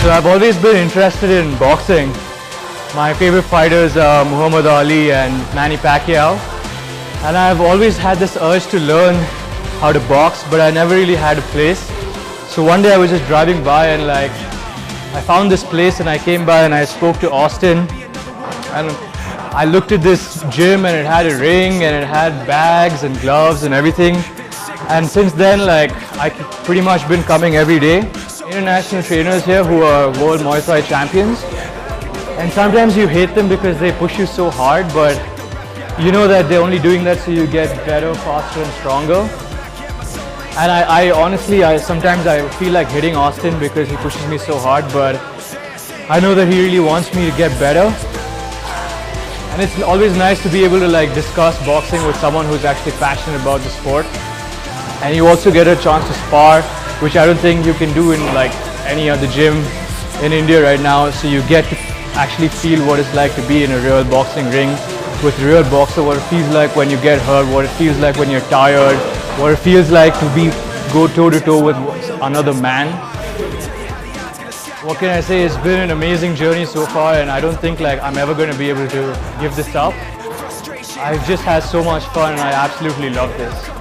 So I've always been interested in boxing. My favorite fighters are Muhammad Ali and Manny Pacquiao. And I've always had this urge to learn how to box, but I never really had a place. So one day I was just driving by and I found this place, and I came by and I spoke to Austin. And I looked at this gym, and it had a ring and it had bags and gloves and everything. And since then, I pretty much been coming every day. International trainers here who are world Muay Thai champions. And sometimes you hate them because they push you so hard, but you know that they're only doing that so you get better, faster and stronger. And I honestly, sometimes I feel like hitting Austin because he pushes me so hard, but I know that he really wants me to get better. And it's always nice to be able to discuss boxing with someone who's actually passionate about the sport. And you also get a chance to spar, which I don't think you can do in any other gym in India right now. So you get to actually feel what it's like to be in a real boxing ring with a real boxer, what it feels like when you get hurt, what it feels like when you're tired, what it feels like to go toe to toe with another man. What can I say? It's been an amazing journey so far, and I don't think I'm ever going to be able to give this up. I've just had so much fun and I absolutely love this.